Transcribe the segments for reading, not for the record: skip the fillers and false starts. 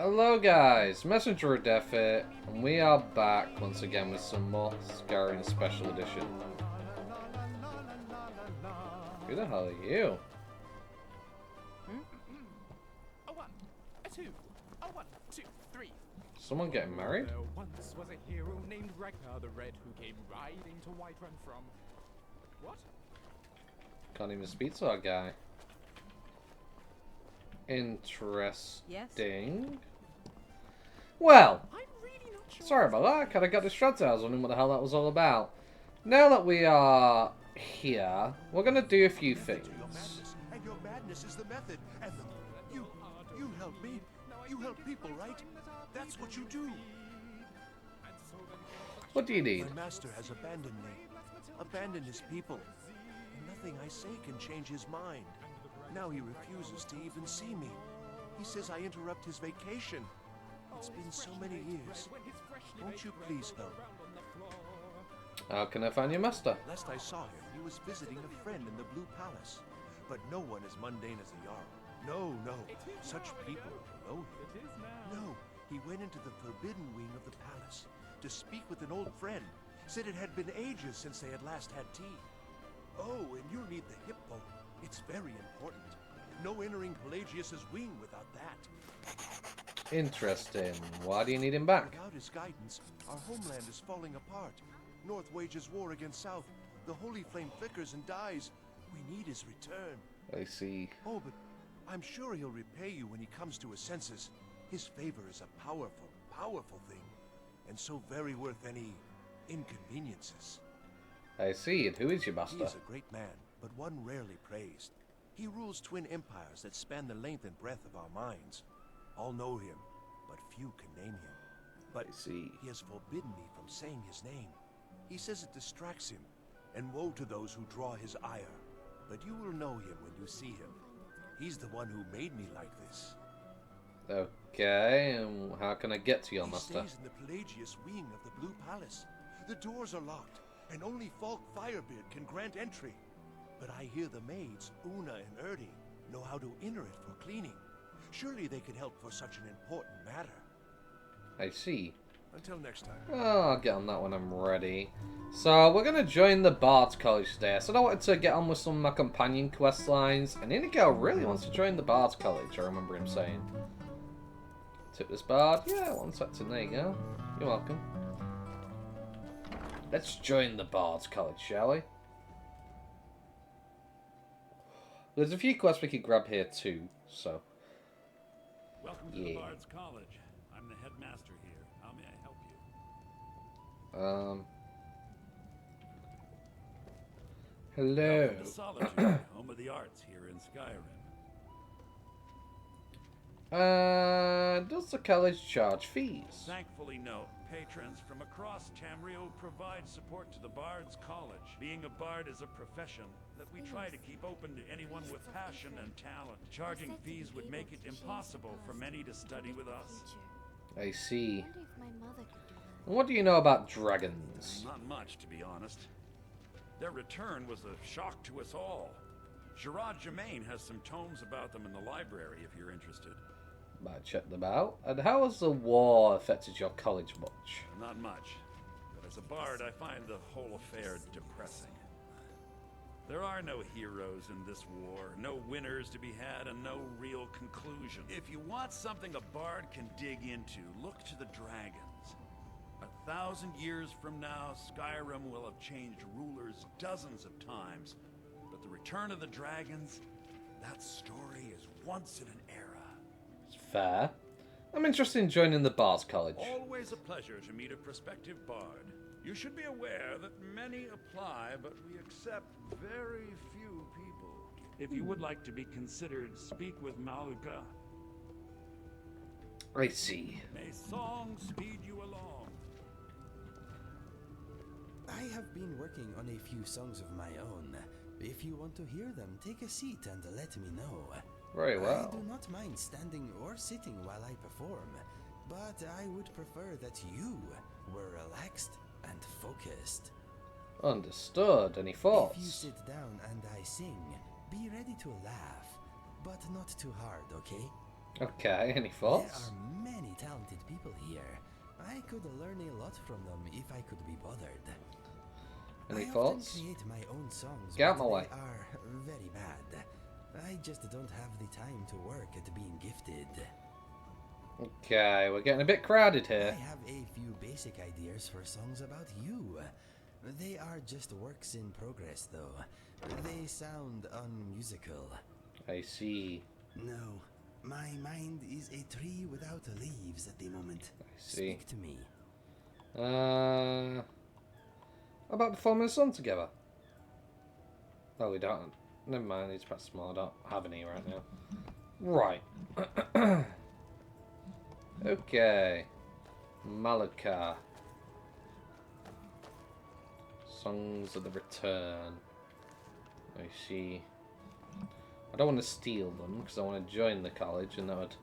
Hello guys, Messenger of Death here, and we are back once again with some more Skryim Special Edition. Who the hell are you? A one, a two, a one, two, three. Someone getting married? There once was a hero named Ragnar the Red who came riding to Whiterun from... What? Can't even speak to our guy. Interesting. Well, I'm really not sure. sorry about that. I kind of got distracted. I was wondering what the hell that was all about. Now that we are here, we're going to do a few things. And your madness is the method. And you help me. You help people, right? That's what you do. What do you need? My master has abandoned me. Abandoned his people. And nothing I say can change his mind. Now he refuses to even see me. He says I interrupt his vacation. It's been so many years. Won't you please help? How can I find your master? Last I saw him, he was visiting a friend in the Blue Palace. But no one as mundane as a Jarl. No. Such people below him. No, he went into the forbidden wing of the palace to speak with an old friend. Said it had been ages since they had last had tea. Oh, and you'll need the hip bow. It's very important. No entering Pelagius's wing without that. Interesting. Why do you need him back? Without his guidance, our homeland is falling apart. North wages war against South. The holy flame flickers and dies. We need his return. I see. Oh, but I'm sure he'll repay you when he comes to his senses. His favor is a powerful, powerful thing. And so very worth any inconveniences. I see. And who is your master? He is a great man, but one rarely praised. He rules twin empires that span the length and breadth of our minds. All know him, but few can name him. But I see. he has forbidden me from saying his name. He says it distracts him, and woe to those who draw his ire. But you will know him when you see him. He's the one who made me like this. Okay, and how can I get to your He master? stays in the Pelagius wing of the Blue Palace. The doors are locked, and only Falk Firebeard can grant entry. But I hear the maids, Una and Erdi, know how to enter it for cleaning. Surely they could help for such an important matter. I see. Until next time. Oh, I'll get on that when I'm ready. So, we're going to join the Bards College today. So I wanted to get on with some of my companion quest lines. And Inigo really wants to join the Bards College, I remember him saying. Tip this Bard. Yeah, 1 second. There you go. You're welcome. Let's join the Bards College, shall we? There's a few quests we could grab here too, so. Welcome to the Bards College. I'm the headmaster here. How may I help you? Hello. Welcome to Solitude, home of the arts here in Skryim. Does the college charge fees? Thankfully, no. Patrons from across Tamriel provide support to the Bards College. Being a bard is a profession that we try to keep open to anyone with passion and talent. Charging fees would make it impossible for many to study with us. I see. And what do you know about dragons? Not much, to be honest. Their return was a shock to us all. Gerard Germain has some tomes about them in the library if you're interested. Might check them out. And how has the war affected your college much? Not much. But as a bard, I find the whole affair depressing. There are no heroes in this war, no winners to be had, and no real conclusion. If you want something a bard can dig into, look to the dragons. 1,000 years from now, Skryim will have changed rulers dozens of times. But the return of the dragons, that story is once in an era. It's fair. I'm interested in joining the Bards College. Always a pleasure to meet a prospective bard. You should be aware that many apply, but we accept very few people. If you would like to be considered, speak with Malika. I see. May song speed you along. I have been working on a few songs of my own. If you want to hear them, take a seat and let me know. Very well. I do not mind standing or sitting while I perform, but I would prefer that you were relaxed and focused. Understood. Any thoughts? If you sit down and I sing, be ready to laugh, but not too hard, okay? Okay, any thoughts? There are many here. I could learn a lot from them if I could be bothered. Any I thoughts? often create my own songs, Get out but my way. they are very bad. I just don't have the time to work at being gifted. Okay, we're getting a bit crowded I here. have a few basic ideas for songs about you. They are just works in progress, though. They sound unmusical. I see. No, my mind is a tree without leaves at the moment. I see. Speak to me. How about performing a song together? Oh, we don't. Never mind, it's past small. I don't have any right now. Right. Okay. Malika. Songs of the Return. I see. I don't want to steal them because I want to join the college, and that would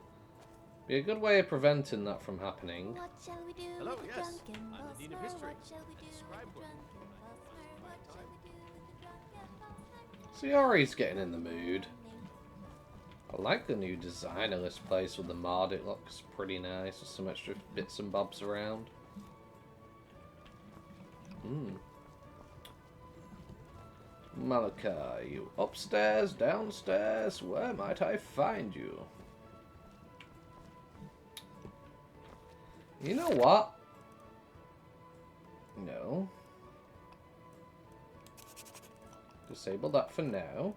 be a good way of preventing that from happening. What shall we do Hello, with the yes. drunken I'm the Dean of Bosmer? History. What shall we do with the Scribe book. drunken Bosmer? What shall we do with the drunken Bosmer? See, Ari's getting in the mood. I like the new design of this place with the mod. It looks pretty nice with some extra bits and bobs around. Malika, you upstairs, downstairs? Where might I find you? You know what? No. Disable that for now.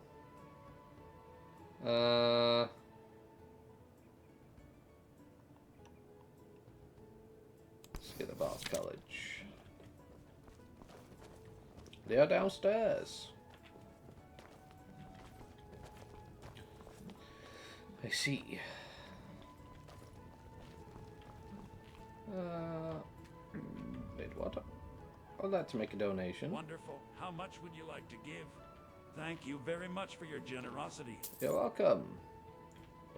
Let's get the Bards College. They are downstairs. I see. Wait, what? I'd like to make a donation. Wonderful. How much would you like to give? Thank you very much for your generosity. You're welcome.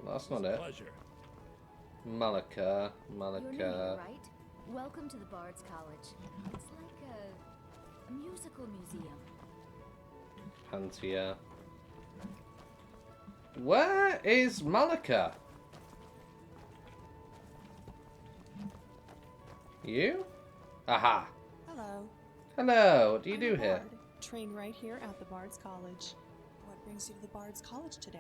Well, that's not It's a it. pleasure. Malika, You're new here, Malika. right? Welcome to the Bards College. It's like a musical museum. Pantia. Where is Malika? You? Aha. Hello. Hello, what do you I'm do a here? bard, trained right here at the Bards College. What brings you to the Bards College today?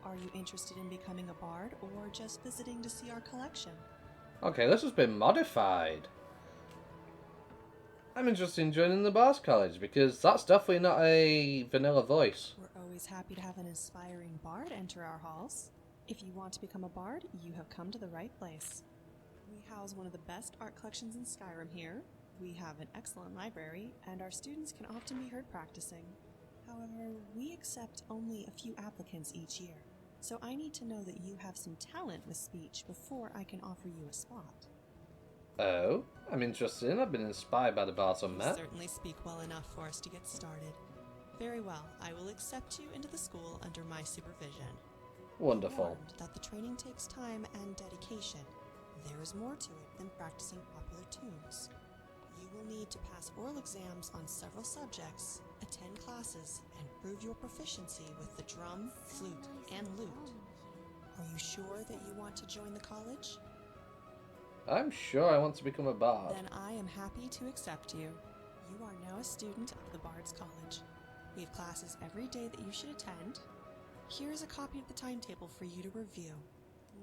Are you interested in becoming a bard or just visiting to see our collection? Okay, this has been modified. I'm interested in joining the Bards College because that's definitely not a vanilla voice. We're always happy to have an inspiring bard enter our halls. If you want to become a bard, you have come to the right place. We house one of the best art collections in Skyrrim here. We have an excellent library, and our students can often be heard practicing. However, we accept only a few applicants each year, so I need to know that you have some talent with speech before I can offer you a spot. Oh, I'm interested in. I've been inspired by the Bards I've You met. certainly speak well enough for us to get started. Very well, I will accept you into the school under my supervision. Wonderful. Warned that the training takes time and dedication. There is more to it than practicing popular tunes. You will need to pass oral exams on several subjects, attend classes, and prove your proficiency with the drum, flute, and lute. Are you sure that you want to join the college? I'm sure I want to become a bard. Then I am happy to accept you. You are now a student of the Bards College. We have classes every day that you should attend. Here is a copy of the timetable for you to review.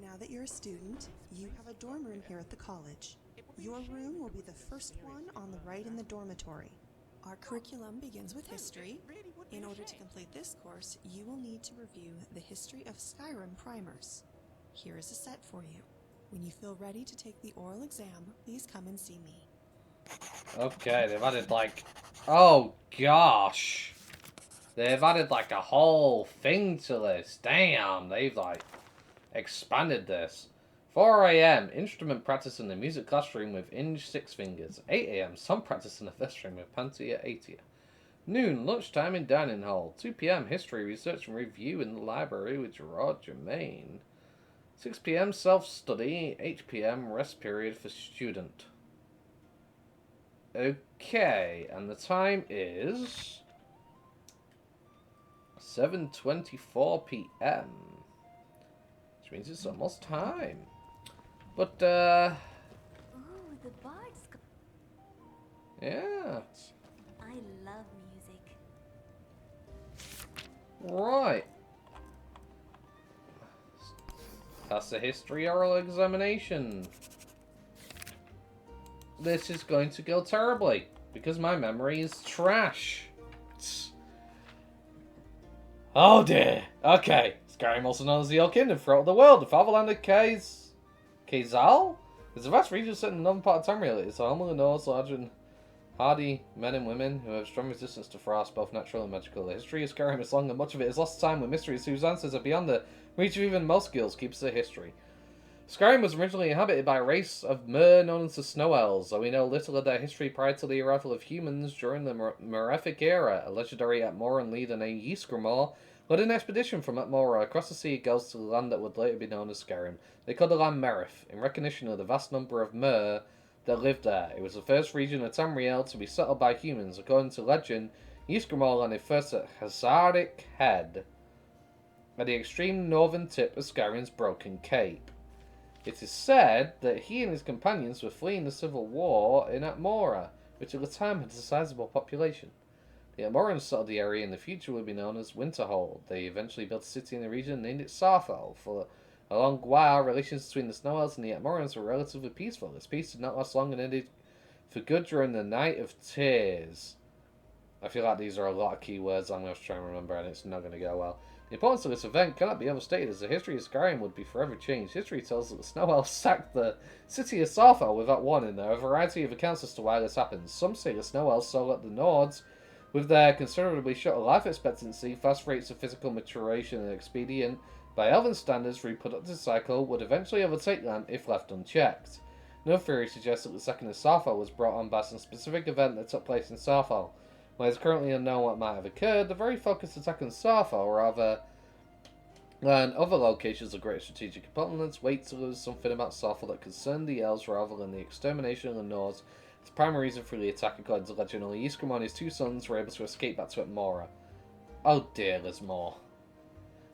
Now that you're a student, you have a dorm room here at the college. Your room will be the first one on the right in the dormitory. Our curriculum begins with history. In order to complete this course, you will need to review the History of Skyrrim primers. Here is a set for you. When you feel ready to take the oral exam, please come and see me. Okay, they've added like... Oh, gosh. They've added like a whole thing to this. Damn, they've like expanded this. 4 AM, instrument practice in the music classroom with Inge Six Fingers. 8 AM, song practice in the first room with Pantia Atia. Noon, lunchtime in dining hall. 2 PM, history, research and review in the library with Gerard Germain. 6 PM, self-study. 8 PM, rest period for student. Okay, and the time is 7:24 PM. Which means it's almost time. But, Bards Yeah. I love music. Right. That's the history oral examination. This is going to go terribly, because my memory is trash. Oh dear. Okay. Skryim, also known as the Old Kingdom throughout the world. The fatherland of Kazal is a vast region set in the northern part of Tamriel. It's a home of the Nords, large and hardy men and women who have strong resistance to frost, both natural and magical. The history of Skryim is long, and much of it is lost to time with mysteries whose answers are beyond the reach of even most skills keeps the history. Skryim was originally inhabited by a race of Mer known as the Snow Elves, though we know little of their history prior to the arrival of humans during the Malefic era. A legendary Atmoran leader named Ysgramor led an expedition from Atmora across the Sea of Ghosts to the land that would later be known as Skryim. They called the land Merith, in recognition of the vast number of Mer that lived there. It was the first region of Tamriel to be settled by humans. According to legend, Ysgramor landed first at Hazaric Head, at the extreme northern tip of Skyrim's Broken Cape. It is said that he and his companions were fleeing the civil war in Atmora, which at the time had a sizable population. The Atmorans settled the area in the future would be known as Winterhold. They eventually built a city in the region and named it Sarfell. For a long while, relations between the Snow Elves and the Atmorans were relatively peaceful. This peace did not last long and ended for good during the Night of Tears. I feel like these are a lot of keywords I'm going to try and remember, and it's not going to go well. The importance of this event cannot be overstated, as the history of Skryim would be forever changed. History tells that the Snow Elves sacked the city of Sarfell without warning. There are a variety of accounts as to why this happens. Some say the Snow Elves saw that the Nords, with their considerably shorter life expectancy, fast rates of physical maturation, and expedient, by Elven standards, reproductive cycle would eventually overtake them if left unchecked. No theory suggests that the second of Sarfell was brought on by some specific event that took place in Sarfell. While it's currently unknown what might have occurred, the very focused attack on Sarfell, rather than other locations of great strategic importance, wait till there was something about Sarfell that concerned the elves rather than the extermination of the Nords. It's the primary reason for the attack. According to legend, only Ysgramor and his two sons were able to escape back to Atmora. Oh dear, there's more.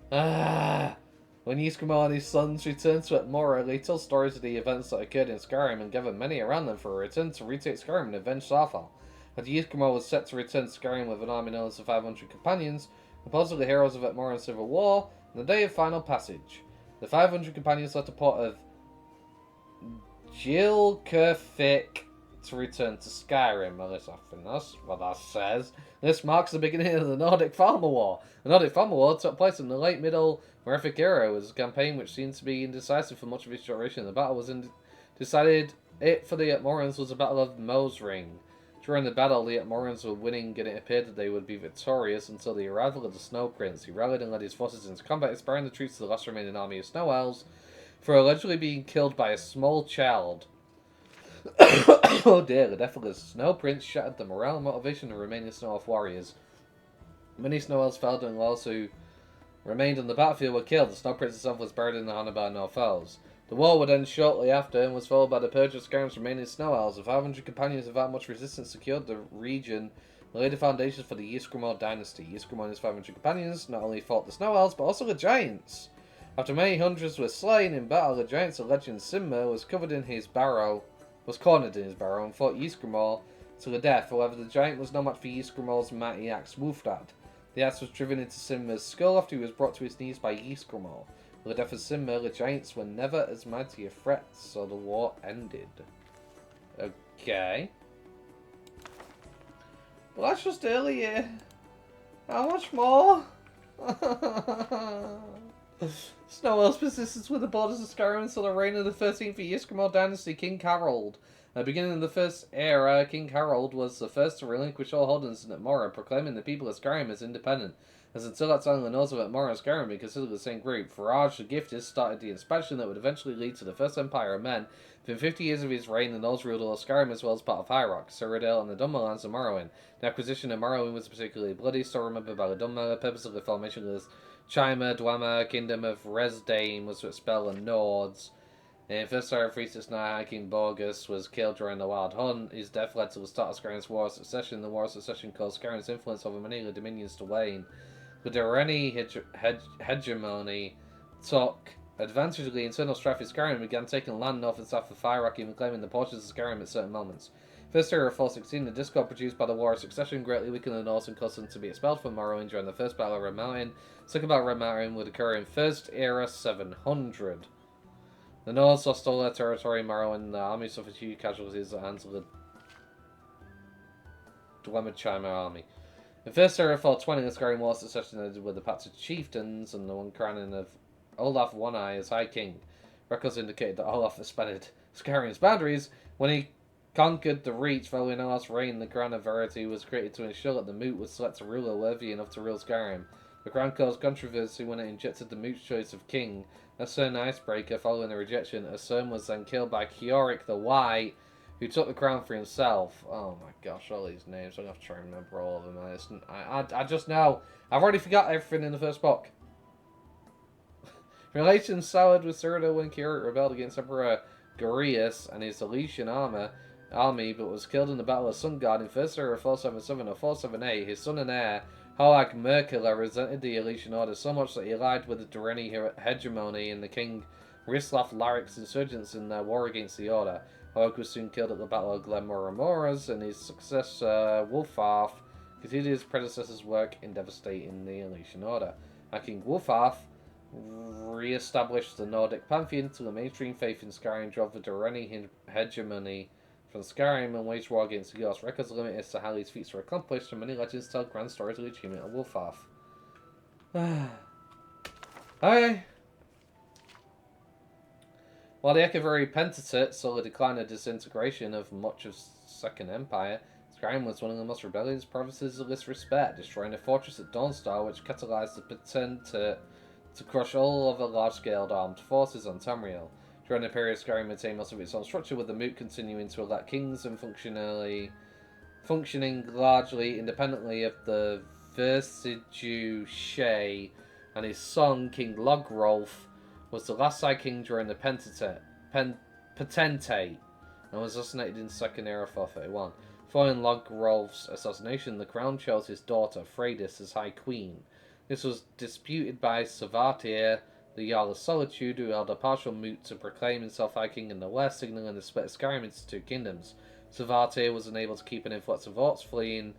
When Ysgramor and his sons returned to Atmora, they tell stories of the events that occurred in Skryim and gathered many around them for a return to retake Skryim and avenge Sarfell. After Ysgramor was set to return to Skryim with an army known as the 500 Companions, composed of the heroes of Atmoran Civil War, on the day of final passage, the 500 Companions left the port of Jilkerfik to return to Skryim. At least I think that's what that says. This marks the beginning of the Nordic Farmer War. The Nordic Farmer War took place in the late Middle Malefic era. It was a campaign which seemed to be indecisive for much of its duration. The battle was decided. It for the Atmorans was the Battle of Mosring. During the battle, the Atmorans were winning, and it appeared that they would be victorious until the arrival of the Snow Prince. He rallied and led his forces into combat, inspiring the troops of the last remaining army of Snow Elves for allegedly being killed by a small child. Oh dear, the death of the Snow Prince shattered the morale and motivation of the remaining Snow Elf warriors. Many Snow Elves fell, and those who remained on the battlefield were killed. The Snow Prince himself was buried in the honor by North Elves. The war would end shortly after and was followed by the purge of Skyrim's remaining Snow Elves. The 500 companions without much resistance secured the region and laid the foundations for the Ysgramor dynasty. Ysgramor and his 500 companions not only fought the Snow Elves, but also the Giants. After many hundreds were slain in battle, the Giants of legend Simmer was cornered in his barrow and fought Ysgramor to the death. However, the Giant was no match for Ysgramor's mighty axe Wulfdad. The axe was driven into Simmer's skull after he was brought to his knees by Ysgramor. With the death of Simmer, the Giants were never as mighty a threat, so the war ended. Okay. Well, that's just earlier. How much more? Snow Elves persisted with the borders of Skyrim until the reign of the 13th Ysgramor dynasty, King Harold. At the beginning of the First Era, King Harold was the first to relinquish all holdings in Atmora, proclaiming the people of Skyrim as independent. As until that time, the Nords of Atmora and Skryrim were considered the same group. Faraj the Gifted started the expansion that would eventually lead to the First Empire of Men. Within 50 years of his reign, the Nords ruled all of Skyrim as well as part of High Rock, Cyrodiil, and the Dunmerlands of Morrowind. The acquisition of Morrowind was particularly bloody, so remembered by the Dunmer. The purpose of the formation of the Chima Dwemer Kingdom of Resdain was to expel the Nords. In First Era 369, King Borgus was killed during the Wild Hunt. His death led to the start of Skyrim's War of Succession. The War of Succession caused Skyrim's influence over many of the dominions to wane. The Durrani hegemony took advantage of the internal strife of Skryim, began taking land north and south of Fire Rock, even claiming the portions of Skryim at certain moments. First era of 416, the discord produced by the War of Succession greatly weakened the Norse and caused them to be expelled from Morrowind during the first Battle of Red Mountain. Second Battle of Red Mountain would occur in First Era 700. The Norse lost all their territory in Morrowind, and the army suffered huge casualties at the hands of the Dwemercheimer army. In First Era 420, the Skryim War Succession ended with the Pact of Chieftains and the one crowning of Olaf One Eye as High King. Records indicated that Olaf expanded Skyrim's boundaries when he conquered the Reach. Following Olaf's reign, the Crown of Verity was created to ensure that the Moot would select a ruler worthy enough to rule Skyrim. The Crown caused controversy when it injected the Moot's choice of king, Asern Icebreaker. Following the rejection, Asern was then killed by Kiorik the White, who took the crown for himself. Oh my gosh, all these names. I'm going to have to try and remember all of them. I just know. I've already forgot everything in the first book. Relations soured with Cyrodiil when Kiorik rebelled against Emperor Gorius and his Elysian army, but was killed in the Battle of Sungard in First Era 477 or 478. His son and heir, Hoag Merkila, resented the Elysian Order so much that he allied with the Durrani hegemony and the King Rislav Laric's insurgents in their war against the Order. Hoag was soon killed at the Battle of Glen Moramoras, and his successor, Wulfarth, continued his predecessor's work in devastating the Elysian Order. King Wulfarth re-established the Nordic pantheon to the mainstream faith in Skyrim, drove the Durrani hegemony from Skyrim, and waged war against the Ghost. Records limited as to how these feats were accomplished, and many legends tell grand stories of the achievement of Wulfarth. Okay. While the Echeverry Pentateuch saw the decline and disintegration of much of Second Empire, Skryim was one of the most rebellious provinces in this respect, destroying a fortress at Dawnstar, which catalyzed the Pentateuch to crush all other large-scale armed forces on Tamriel. During the period, Skryim maintained most of its own structure, with the Moot continuing to elect kings and functioning largely independently of the Versidue Shay, and his son, King Logrolf, was the last High King during the Potentate, and was assassinated in Second Era 431. Following Logrolf's assassination, the crown chose his daughter, Freydis, as High Queen. This was disputed by Savartir, the Jarl of Solitude, who held a partial moot to proclaim himself High King in the west, signaling the split of Skyrim into two kingdoms. Savartir was unable to keep an influx of orcs fleeing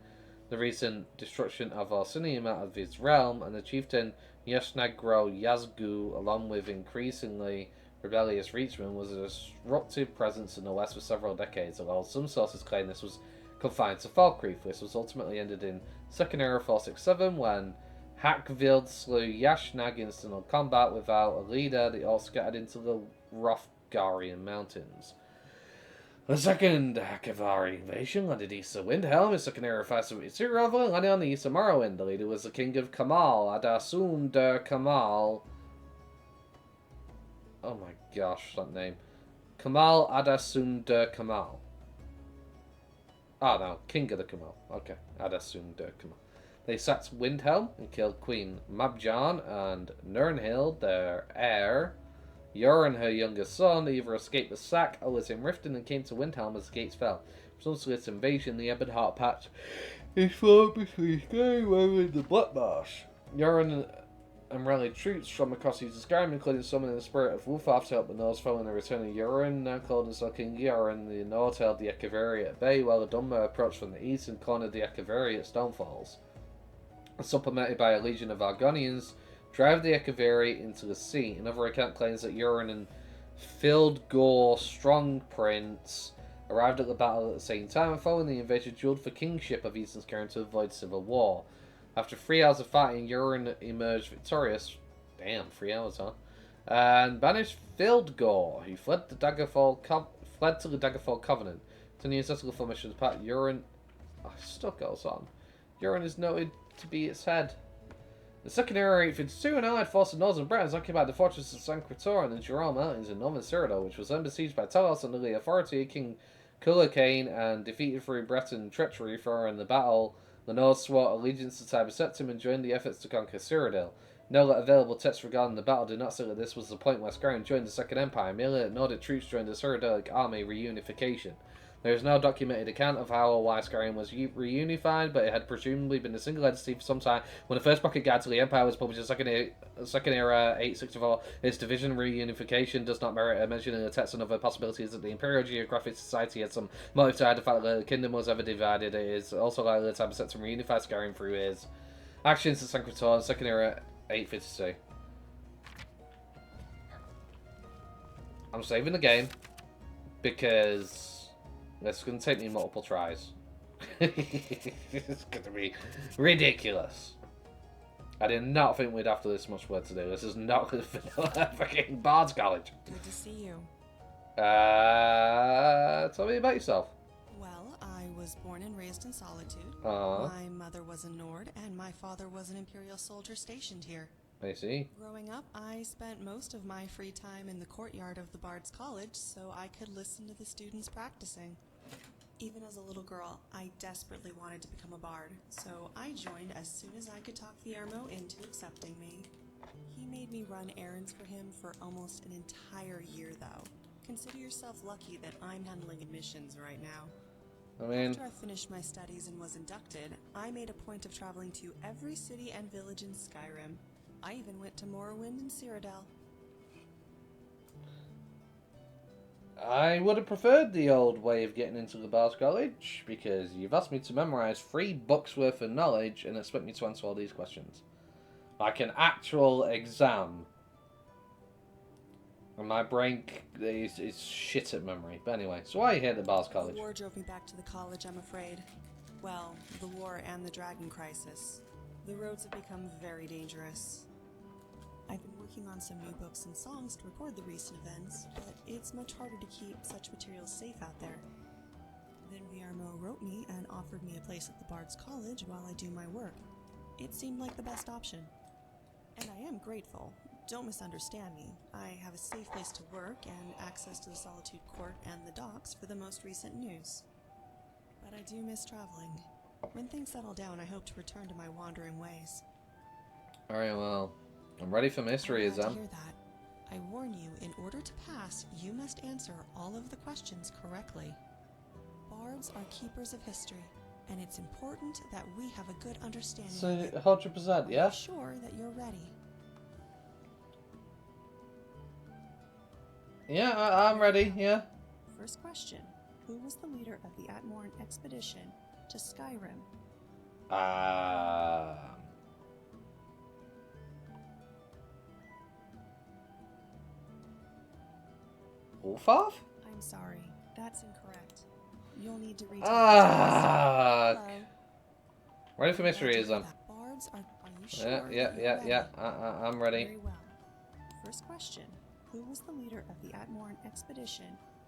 the recent destruction of Orsinium out of his realm, and the chieftain Yashnagro Yazgu, along with increasingly rebellious Reachmen, was a disruptive presence in the west for several decades, although some sources claim this was confined to Falkreath. This was ultimately ended in Second Era 467 when Hackvild slew Yashnag in single combat without a leader. The orcs scattered into the Hrothgarian mountains. The second Hackvari invasion landed east of Windhelm in Second Era 572, rather than landing on the east of Morrowind. The leader was the king of Kamal, Adasum der Kamal. Oh my gosh, that name. Kamal Adasum der Kamal. Ah, no, King of the Kamal. Okay, Adasum der Kamal. They sacked Windhelm and killed Queen Mabjan and Nirnhild, their heir. Yor and her youngest son either escaped the sack or was in Riften and came to Windhelm as the gates fell. Results of this invasion, the Ebonheart Patch is formed between Skyrim and the Black Marsh. Yoren and rallied troops from across the Skyrim, including summoning the spirit of Wulfarth to help the Norse following the return of Yoren, now called himself King Yoren. The North held the Echeverry at bay, while the Dunmer approached from the east and cornered the Echeverry at Stonefalls. Supplemented by a legion of Argonians, drive the Echeverry into the sea. Another account claims that Yoren and Fildgor Strong Prince arrived at the battle at the same time, and following the invasion duelled for kingship of Eastern Skyrim to avoid civil war. After 3 hours of fighting, Yoren emerged victorious. Damn, 3 hours, huh? And banished Fildgor, who fled to the Daggerfall Covenant. To the ancestral formation of the pact, Yoren still goes on. Yoren is noted to be its head. The Second Era 852, an allied force of northern Britons occupied the fortress of San Critor in the Jural Mountains in northern Cyrodiil, which was then besieged by Talos under the authority of King Culhane and defeated through Breton treachery. For in the battle, the Norse swore allegiance to Tiber Septim and joined the efforts to conquer Cyrodiil. No available text regarding the battle did not say that this was the point where Skryim joined the Second Empire, merely that Nordic troops joined the Cyrillic army reunification. There is no documented account of how or why Skryim was reunified, but it had presumably been a single entity for some time. When the first pocket guide to the Empire was published in Second Era 864, its division reunification does not merit a mention in the text, and other possibilities that the Imperial Geographic Society had some motive to hide the fact that the kingdom was ever divided. It is also likely the time set to reunify Skryim through his actions to Sanctuary Second Era 852. I'm saving the game because this is going to take me multiple tries. It's going to be ridiculous. I did not think we'd have to this much work to do. This is not going to fucking Bards College. Good to see you. Tell me about yourself. Well, I was born and raised in solitude. Uh-huh. My mother was a Nord, and my father was an Imperial soldier stationed here. I see. Growing up, I spent most of my free time in the courtyard of the Bards College so I could listen to the students practicing. Even as a little girl, I desperately wanted to become a bard, so I joined as soon as I could talk Viermo into accepting me. He made me run errands for him for almost an entire year, though. Consider yourself lucky that I'm handling admissions right now. I mean, After I finished my studies and was inducted, I made a point of traveling to every city and village in Skryim. I even went to Morrowind and Cyrodiil. I would have preferred the old way of getting into the Bards College, because you've asked me to memorize 3 books worth of knowledge and expect me to answer all these questions. Like an actual exam. And my brain is shit at memory. But anyway, so why are you here at the Bards College? The war drove me back to the college, I'm afraid. Well, the war and the dragon crisis. The roads have become very dangerous. I've been working on some new books and songs to record the recent events, but it's much harder to keep such materials safe out there. Then Viermo wrote me and offered me a place at the Bards College while I do my work. It seemed like the best option. And I am grateful. Don't misunderstand me. I have a safe place to work and access to the Solitude Court and the docks for the most recent news. But I do miss traveling. When things settle down, I hope to return to my wandering ways. Alright, well, I'm ready for mystery I'm glad to exam. hear that. I warn you, in order to pass, you must answer all of the questions correctly. Bards are keepers of history, and it's important that we have a good understanding So, of it. 100%, yeah? Are you sure that you're ready? Yeah, I'm ready, yeah. First question. Who was the leader of the Atmoran expedition to Skryim? Ulfar? I'm sorry, that's incorrect. You'll need to read. Ready for mystery exam. Bards are you sure? Yeah. I'm ready. Very well. First question. Who was the leader of the Atmoran expedition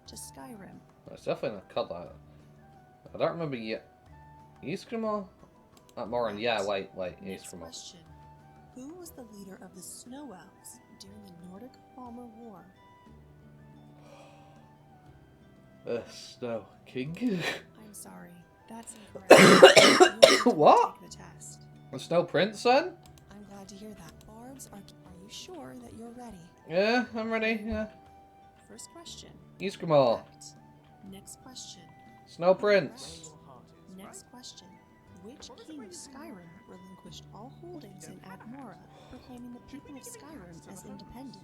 to Skryim? It's definitely not called that. I don't remember yet. Skryim? Atmoran, yeah, wait, Next Skryim. question. Who was the leader of the Snow Elves during the Nordic Palmer War? Snow King? I'm sorry, that's incorrect. You'll need to What? retake the test. The Snow Prince, then? I'm glad to hear that. Bards are you sure that you're ready? Yeah, I'm ready, yeah. First question. Skryim. Correct. Next question. Snow Prince. Next question. Which king of Skryim relinquished all holdings in Atmora, proclaiming the people of Skryim as independent?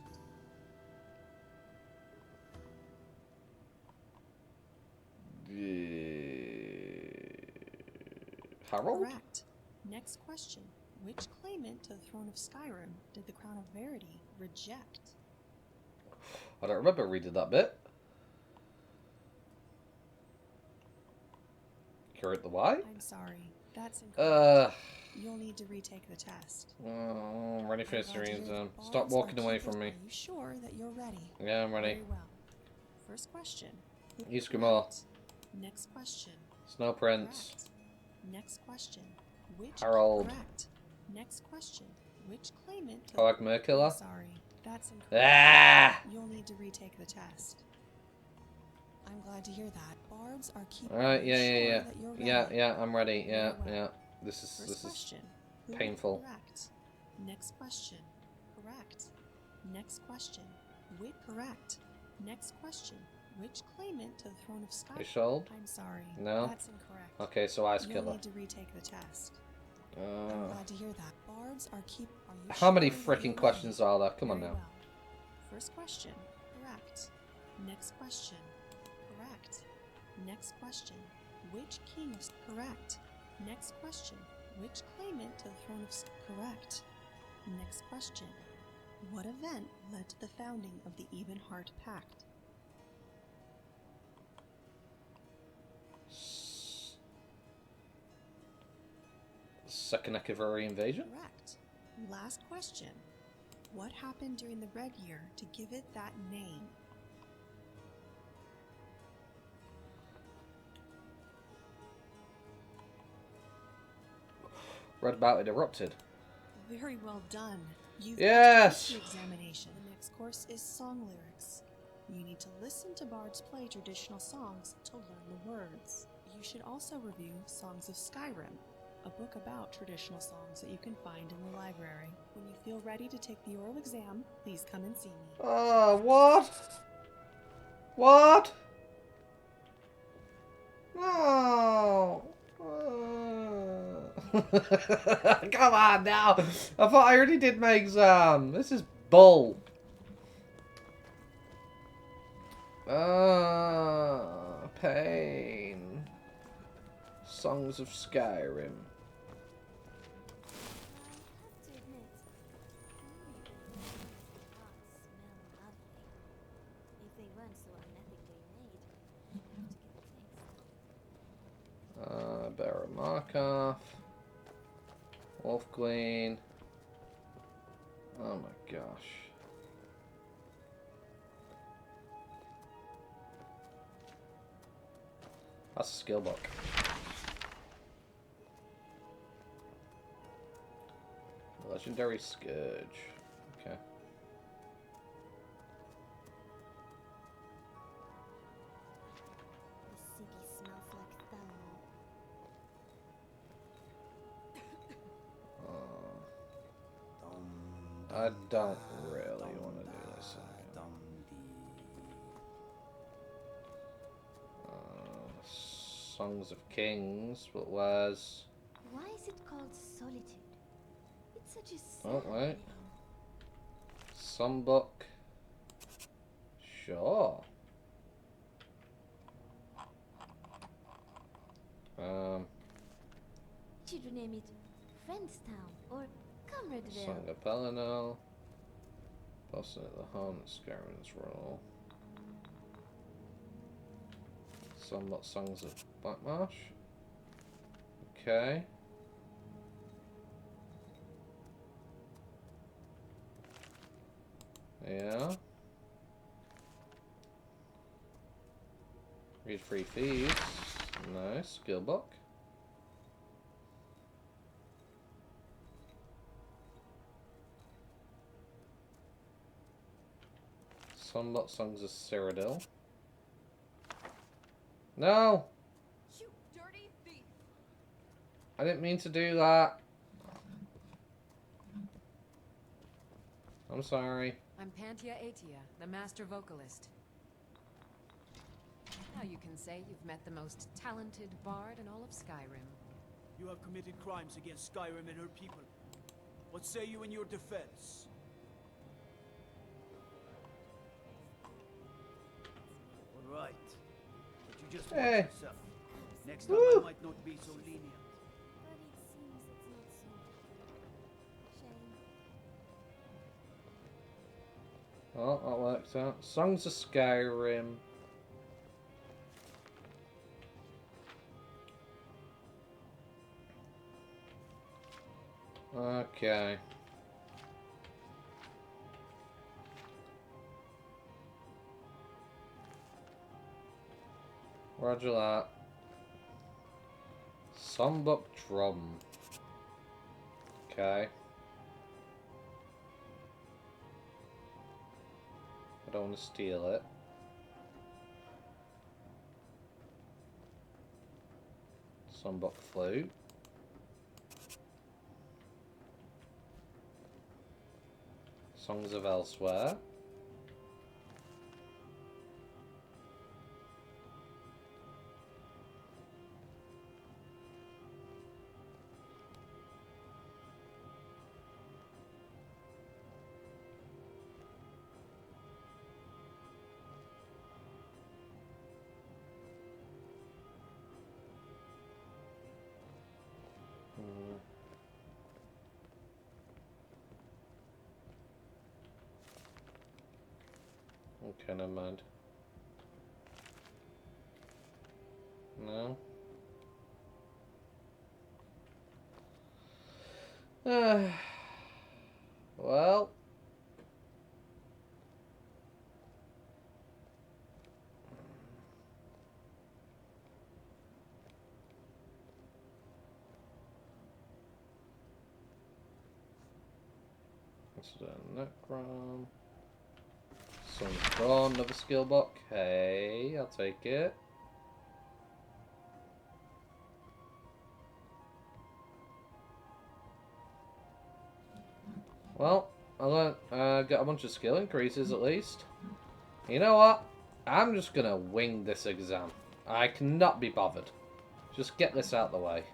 Harold? Correct. Next question. Which claimant to the throne of Skryim did the crown of Verity reject? I don't remember reading that bit. Curate the Y? I'm sorry, that's incorrect. You'll need to retake the test. I'm ready for I'm glad to mystery hear exam. that Stop Bards walking are away keepers. from me. Are you sure that you're ready? Yeah, I'm ready. Very well. First question. Skryim. Correct. Next question. Snow Prince. Correct. Next question. Which Harold. Correct. Next question. Which claimant? Halag Merkiller? Sorry, that's incorrect. Ah! You'll need to retake the test. I'm glad to hear that. Bards are keepers. Alright, yeah. That you're ready. Yeah, I'm ready. Very well. Yeah. This First is question. Who was painful. correct? Next question. Correct. Next question. Wait, correct. Next question. Which claimant to the throne of Sky? Ishald? I'm sorry. No? That's incorrect. Okay, so Ice You'll Killer. need to retake the test. I'm glad to hear that. Bards are Are you How many sure that freaking you're questions ready? are there? Come on Very now. well. First question. Correct. Next question. Correct. Next question. Which king of correct? Next question. Which claimant to the throne of correct? Next question. What event led to the founding of the Even Heart Pact? Second Ekaveri invasion? Correct. Last question. What happened during the Red Year to give it that name? Read about it erupted. Very well done. You've Yes! passed the examination. The next course is song lyrics. You need to listen to bards play traditional songs to learn the words. You should also review Songs of Skyrym, a book about traditional songs that you can find in the library. When you feel ready to take the oral exam, please come and see me. What? What? No. Come on now. I thought I already did my exam. This is bull. Pain. Songs of Skyrim. Barra Markov. Wolf Queen. Oh my gosh. That's a skill book. Legendary Scourge. Okay. The city smells like thermal. I don't really want to do this again. Songs of Kings, but where's... Why is it called solitude? It's such a sad Oh, wait. name. Some book. Sure. Should we name it Friendstown or Comradeville? Song of Pelinel. Boston at the Haunt, Skyryn's Roll. Somewhat Songs of Blackmarsh. Okay. Yeah. Read Free Thieves. Nice. Skill book. Somewhat Songs of Cyrodiil. No! You dirty thief! I didn't mean to do that. I'm sorry. I'm Pantia Atia, the master vocalist. Now you can say you've met the most talented bard in all of Skyrim. You have committed crimes against Skyrym and her people. What say you in your defense? All right. But you just watch Hey. yourself. Next time Woo. I might not be so lenient. But it seems it's not so. Shame. Oh, that works out. Songs of Skyrim. Okay. Roger that. Songbook Drum. Okay. I don't want to steal it. Songbook Flute. Songs of Elsewhere. Okay, never mind. No. Well. Let's do Necron. Someone's drawn another skill book. Hey, I'll take it. Well, I got a bunch of skill increases at least. You know what? I'm just gonna wing this exam. I cannot be bothered. Just get this out of the way.